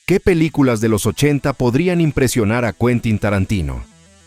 ¿Qué películas de los 80 podrían impresionar a Quentin Tarantino?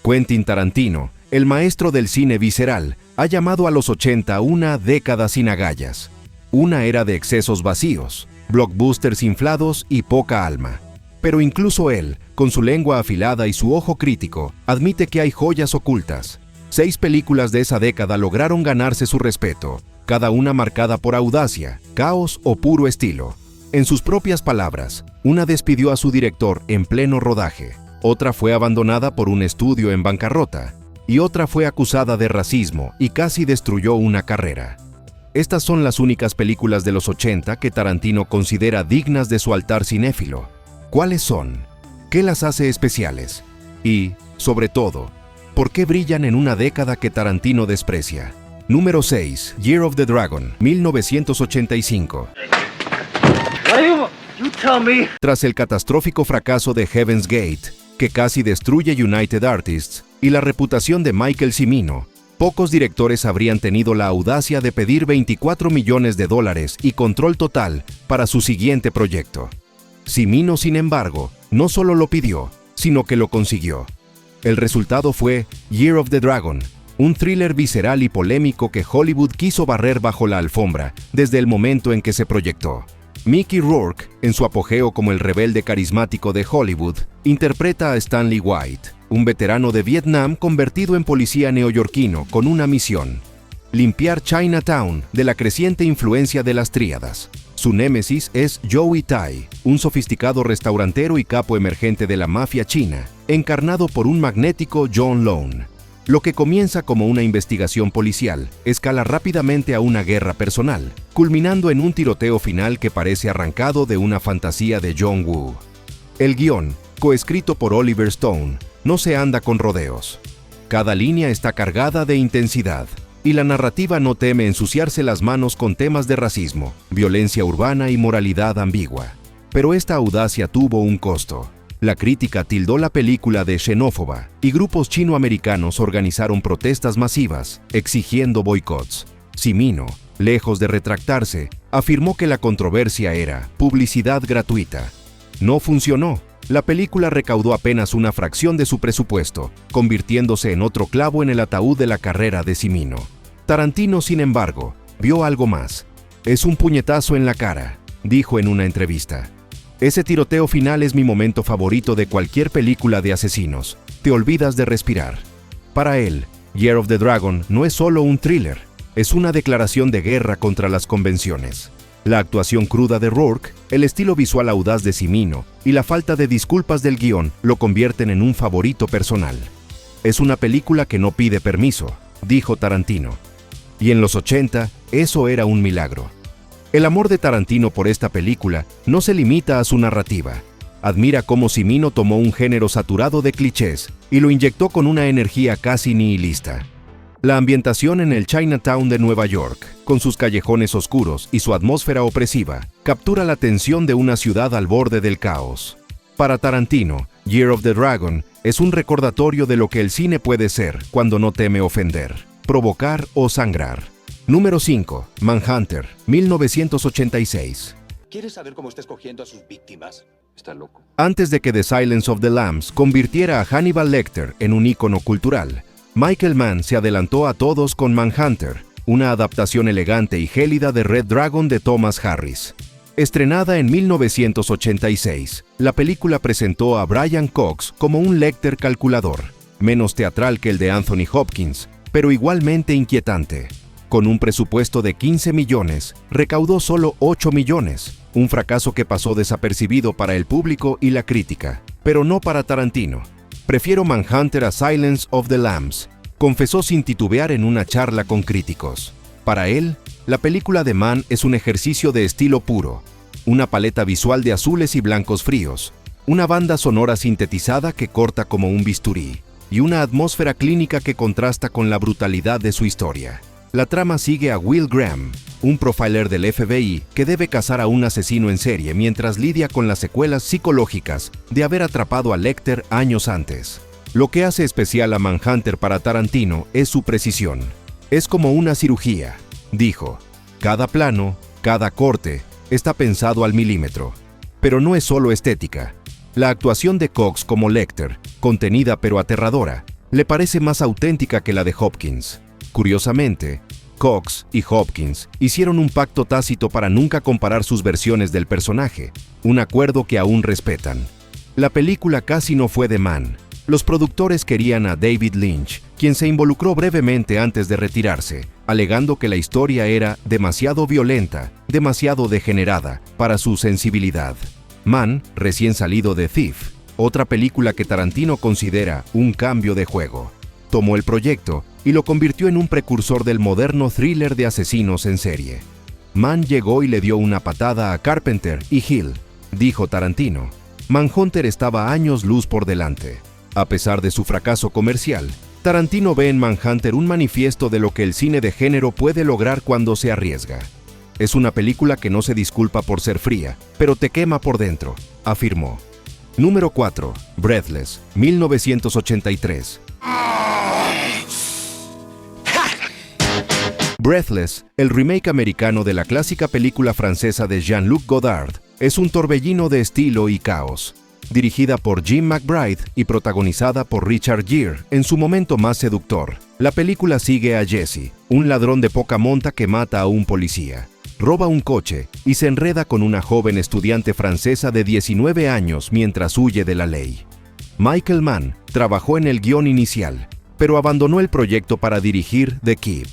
Quentin Tarantino, el maestro del cine visceral, ha llamado a los 80 una década sin agallas. Una era de excesos vacíos, blockbusters inflados y poca alma. Pero incluso él, con su lengua afilada y su ojo crítico, admite que hay joyas ocultas. 6 películas de esa década lograron ganarse su respeto, cada una marcada por audacia, caos o puro estilo. En sus propias palabras, una despidió a su director en pleno rodaje, otra fue abandonada por un estudio en bancarrota, y otra fue acusada de racismo y casi destruyó una carrera. Estas son las únicas películas de los 80 que Tarantino considera dignas de su altar cinéfilo. ¿Cuáles son? ¿Qué las hace especiales? Y, sobre todo, ¿por qué brillan en una década que Tarantino desprecia? Número 6. Year of the Dragon, 1985. Tras el catastrófico fracaso de Heaven's Gate, que casi destruye United Artists, y la reputación de Michael Cimino, pocos directores habrían tenido la audacia de pedir $24 millones y control total para su siguiente proyecto. Cimino, sin embargo, no solo lo pidió, sino que lo consiguió. El resultado fue Year of the Dragon, un thriller visceral y polémico que Hollywood quiso barrer bajo la alfombra desde el momento en que se proyectó. Mickey Rourke, en su apogeo como el rebelde carismático de Hollywood, interpreta a Stanley White, un veterano de Vietnam convertido en policía neoyorquino con una misión: limpiar Chinatown de la creciente influencia de las tríadas. Su némesis es Joey Tai, un sofisticado restaurantero y capo emergente de la mafia china, encarnado por un magnético John Lone. Lo que comienza como una investigación policial escala rápidamente a una guerra personal, culminando en un tiroteo final que parece arrancado de una fantasía de John Woo. El guión, coescrito por Oliver Stone, no se anda con rodeos. Cada línea está cargada de intensidad, y la narrativa no teme ensuciarse las manos con temas de racismo, violencia urbana y moralidad ambigua. Pero esta audacia tuvo un costo. La crítica tildó la película de xenófoba y grupos chinoamericanos organizaron protestas masivas, exigiendo boicots. Cimino, lejos de retractarse, afirmó que la controversia era publicidad gratuita. No funcionó. La película recaudó apenas una fracción de su presupuesto, convirtiéndose en otro clavo en el ataúd de la carrera de Cimino. Tarantino, sin embargo, vio algo más. Es un puñetazo en la cara, dijo en una entrevista. Ese tiroteo final es mi momento favorito de cualquier película de asesinos. Te olvidas de respirar. Para él, Year of the Dragon no es solo un thriller, es una declaración de guerra contra las convenciones. La actuación cruda de Rourke, el estilo visual audaz de Cimino y la falta de disculpas del guión lo convierten en un favorito personal. Es una película que no pide permiso, dijo Tarantino. Y en los 80, eso era un milagro. El amor de Tarantino por esta película no se limita a su narrativa. Admira cómo Cimino tomó un género saturado de clichés y lo inyectó con una energía casi nihilista. La ambientación en el Chinatown de Nueva York, con sus callejones oscuros y su atmósfera opresiva, captura la tensión de una ciudad al borde del caos. Para Tarantino, Year of the Dragon es un recordatorio de lo que el cine puede ser cuando no teme ofender, provocar o sangrar. Número 5. Manhunter, 1986. ¿Quieres saber cómo está escogiendo a sus víctimas? Está loco. Antes de que The Silence of the Lambs convirtiera a Hannibal Lecter en un ícono cultural, Michael Mann se adelantó a todos con Manhunter, una adaptación elegante y gélida de Red Dragon de Thomas Harris. Estrenada en 1986, la película presentó a Brian Cox como un Lecter calculador, menos teatral que el de Anthony Hopkins, pero igualmente inquietante. Con un presupuesto de 15 millones, recaudó solo 8 millones, un fracaso que pasó desapercibido para el público y la crítica, pero no para Tarantino. Prefiero Manhunter a Silence of the Lambs, confesó sin titubear en una charla con críticos. Para él, la película de Mann es un ejercicio de estilo puro, una paleta visual de azules y blancos fríos, una banda sonora sintetizada que corta como un bisturí, y una atmósfera clínica que contrasta con la brutalidad de su historia. La trama sigue a Will Graham, un profiler del FBI que debe cazar a un asesino en serie mientras lidia con las secuelas psicológicas de haber atrapado a Lecter años antes. Lo que hace especial a Manhunter para Tarantino es su precisión. Es como una cirugía, dijo. Cada plano, cada corte, está pensado al milímetro. Pero no es solo estética. La actuación de Cox como Lecter, contenida pero aterradora, le parece más auténtica que la de Hopkins. Curiosamente, Cox y Hopkins hicieron un pacto tácito para nunca comparar sus versiones del personaje, un acuerdo que aún respetan. La película casi no fue de Mann. Los productores querían a David Lynch, quien se involucró brevemente antes de retirarse, alegando que la historia era demasiado violenta, demasiado degenerada para su sensibilidad. Mann, recién salido de Thief, otra película que Tarantino considera un cambio de juego, tomó el proyecto y lo convirtió en un precursor del moderno thriller de asesinos en serie. Mann llegó y le dio una patada a Carpenter y Hill, dijo Tarantino. Manhunter estaba años luz por delante. A pesar de su fracaso comercial, Tarantino ve en Manhunter un manifiesto de lo que el cine de género puede lograr cuando se arriesga. Es una película que no se disculpa por ser fría, pero te quema por dentro, afirmó. Número 4. Breathless, 1983. Breathless, el remake americano de la clásica película francesa de Jean-Luc Godard, es un torbellino de estilo y caos. Dirigida por Jim McBride y protagonizada por Richard Gere en su momento más seductor, la película sigue a Jesse, un ladrón de poca monta que mata a un policía, roba un coche y se enreda con una joven estudiante francesa de 19 años mientras huye de la ley. Michael Mann trabajó en el guión inicial, pero abandonó el proyecto para dirigir The Keep.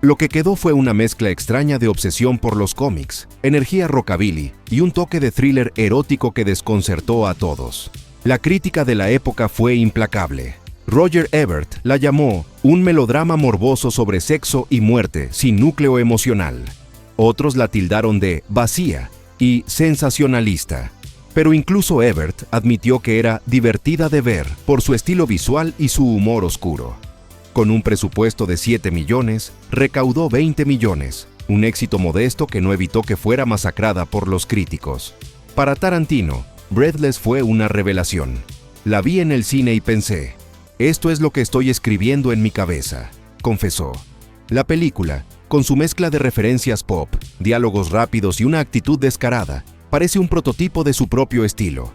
Lo que quedó fue una mezcla extraña de obsesión por los cómics, energía rockabilly y un toque de thriller erótico que desconcertó a todos. La crítica de la época fue implacable. Roger Ebert la llamó un melodrama morboso sobre sexo y muerte sin núcleo emocional. Otros la tildaron de vacía y sensacionalista. Pero incluso Ebert admitió que era divertida de ver por su estilo visual y su humor oscuro. Con un presupuesto de 7 millones, recaudó 20 millones, un éxito modesto que no evitó que fuera masacrada por los críticos. Para Tarantino, Breathless fue una revelación. La vi en el cine y pensé, esto es lo que estoy escribiendo en mi cabeza, confesó. La película, con su mezcla de referencias pop, diálogos rápidos y una actitud descarada, parece un prototipo de su propio estilo.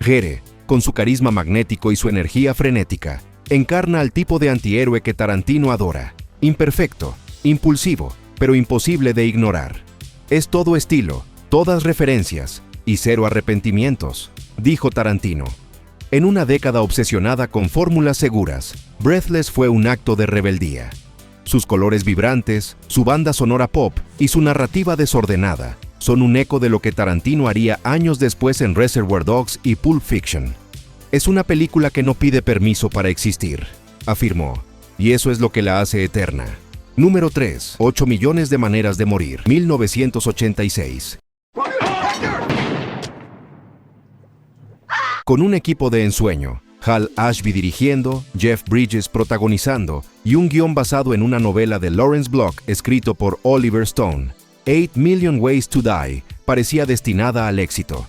Gere, con su carisma magnético y su energía frenética, encarna al tipo de antihéroe que Tarantino adora. Imperfecto, impulsivo, pero imposible de ignorar. Es todo estilo, todas referencias y cero arrepentimientos, dijo Tarantino. En una década obsesionada con fórmulas seguras, Breathless fue un acto de rebeldía. Sus colores vibrantes, su banda sonora pop y su narrativa desordenada son un eco de lo que Tarantino haría años después en Reservoir Dogs y Pulp Fiction. Es una película que no pide permiso para existir, afirmó, y eso es lo que la hace eterna. Número 3. 8 millones de maneras de morir, 1986. Con un equipo de ensueño, Hal Ashby dirigiendo, Jeff Bridges protagonizando y un guión basado en una novela de Lawrence Block escrito por Oliver Stone, 8 Million Ways to Die parecía destinada al éxito.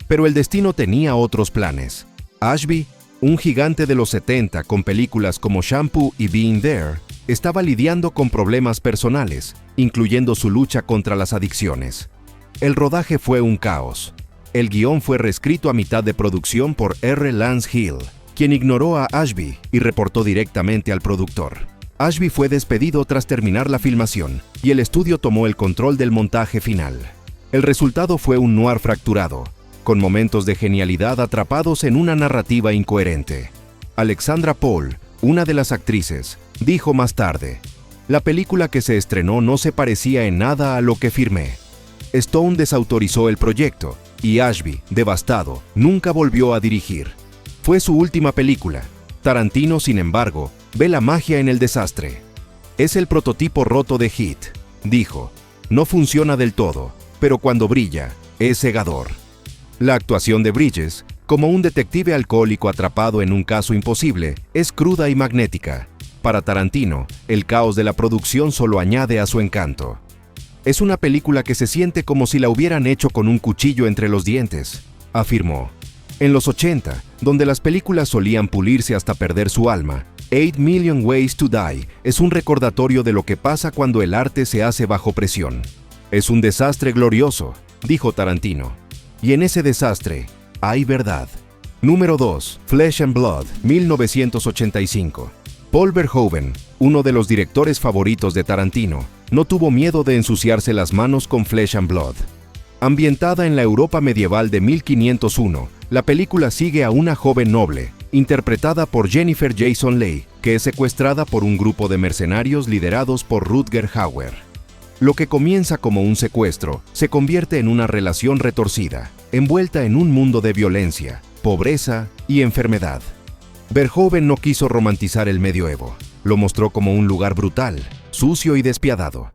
Pero el destino tenía otros planes. Ashby, un gigante de los 70 con películas como Shampoo y Being There, estaba lidiando con problemas personales, incluyendo su lucha contra las adicciones. El rodaje fue un caos. El guión fue reescrito a mitad de producción por R. Lance Hill, quien ignoró a Ashby y reportó directamente al productor. Ashby fue despedido tras terminar la filmación y el estudio tomó el control del montaje final. El resultado fue un noir fracturado, con momentos de genialidad atrapados en una narrativa incoherente. Alexandra Paul, una de las actrices, dijo más tarde, «La película que se estrenó no se parecía en nada a lo que firmé». Stone desautorizó el proyecto y Ashby, devastado, nunca volvió a dirigir. Fue su última película. Tarantino, sin embargo, ve la magia en el desastre. «Es el prototipo roto de Hit», dijo. «No funciona del todo, pero cuando brilla, es cegador». La actuación de Bridges, como un detective alcohólico atrapado en un caso imposible, es cruda y magnética. Para Tarantino, el caos de la producción solo añade a su encanto. «Es una película que se siente como si la hubieran hecho con un cuchillo entre los dientes», afirmó. En los 80, donde las películas solían pulirse hasta perder su alma, 8 Million Ways to Die es un recordatorio de lo que pasa cuando el arte se hace bajo presión. «Es un desastre glorioso», dijo Tarantino. Y en ese desastre hay verdad. Número 2. Flesh and Blood, 1985. Paul Verhoeven, uno de los directores favoritos de Tarantino, no tuvo miedo de ensuciarse las manos con Flesh and Blood. Ambientada en la Europa medieval de 1501, la película sigue a una joven noble, interpretada por Jennifer Jason Leigh, que es secuestrada por un grupo de mercenarios liderados por Rutger Hauer. Lo que comienza como un secuestro se convierte en una relación retorcida, envuelta en un mundo de violencia, pobreza y enfermedad. Verhoeven no quiso romantizar el medioevo, lo mostró como un lugar brutal, sucio y despiadado.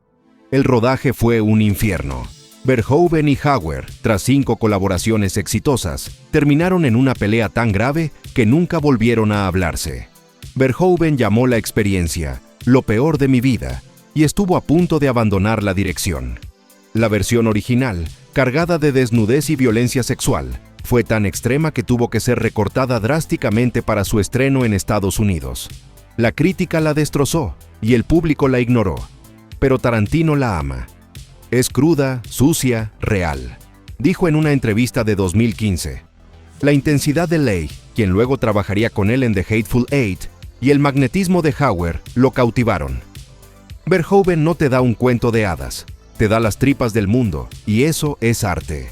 El rodaje fue un infierno. Verhoeven y Hauer, tras 5 colaboraciones exitosas, terminaron en una pelea tan grave que nunca volvieron a hablarse. Verhoeven llamó la experiencia "lo peor de mi vida" y estuvo a punto de abandonar la dirección. La versión original, cargada de desnudez y violencia sexual, fue tan extrema que tuvo que ser recortada drásticamente para su estreno en Estados Unidos. La crítica la destrozó y el público la ignoró, pero Tarantino la ama. Es cruda, sucia, real, dijo en una entrevista de 2015. La intensidad de Leigh, quien luego trabajaría con él en The Hateful Eight, y el magnetismo de Hauer lo cautivaron. Verhoeven no te da un cuento de hadas, te da las tripas del mundo, y eso es arte.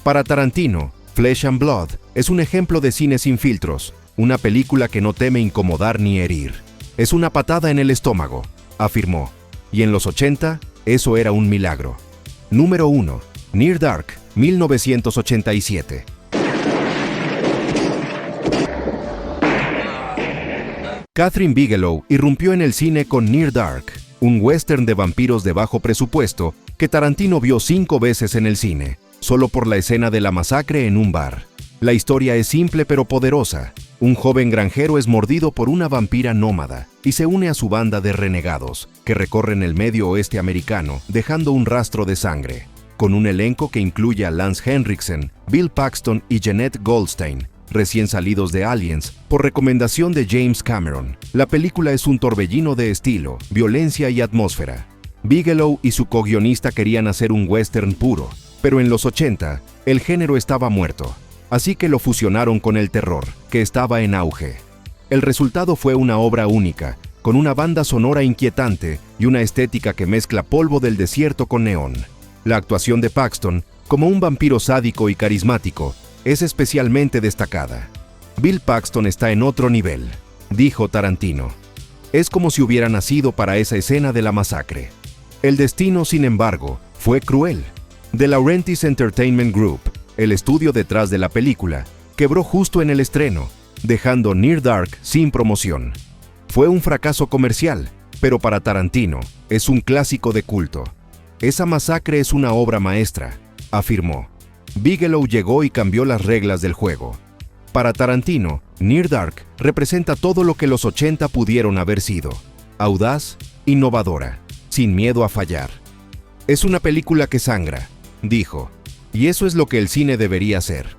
Para Tarantino, Flesh and Blood es un ejemplo de cine sin filtros, una película que no teme incomodar ni herir. Es una patada en el estómago, afirmó, y en los 80, eso era un milagro. Número 1. Near Dark, 1987. Kathryn Bigelow irrumpió en el cine con Near Dark, un western de vampiros de bajo presupuesto que Tarantino vio 5 veces en el cine, solo por la escena de la masacre en un bar. La historia es simple pero poderosa. Un joven granjero es mordido por una vampira nómada y se une a su banda de renegados, que recorren el medio oeste americano dejando un rastro de sangre. Con un elenco que incluye a Lance Henriksen, Bill Paxton y Jeanette Goldstein, recién salidos de Aliens, por recomendación de James Cameron. La película es un torbellino de estilo, violencia y atmósfera. Bigelow y su co-guionista querían hacer un western puro, pero en los 80, el género estaba muerto. Así que lo fusionaron con el terror, que estaba en auge. El resultado fue una obra única, con una banda sonora inquietante y una estética que mezcla polvo del desierto con neón. La actuación de Paxton, como un vampiro sádico y carismático, es especialmente destacada. Bill Paxton está en otro nivel, dijo Tarantino. Es como si hubiera nacido para esa escena de la masacre. El destino, sin embargo, fue cruel. The Laurentiis Entertainment Group, el estudio detrás de la película, quebró justo en el estreno, dejando Near Dark sin promoción. Fue un fracaso comercial, pero para Tarantino es un clásico de culto. Esa masacre es una obra maestra, afirmó. Bigelow llegó y cambió las reglas del juego. Para Tarantino, Near Dark representa todo lo que los 80 pudieron haber sido. Audaz, innovadora, sin miedo a fallar. Es una película que sangra, dijo. Y eso es lo que el cine debería ser.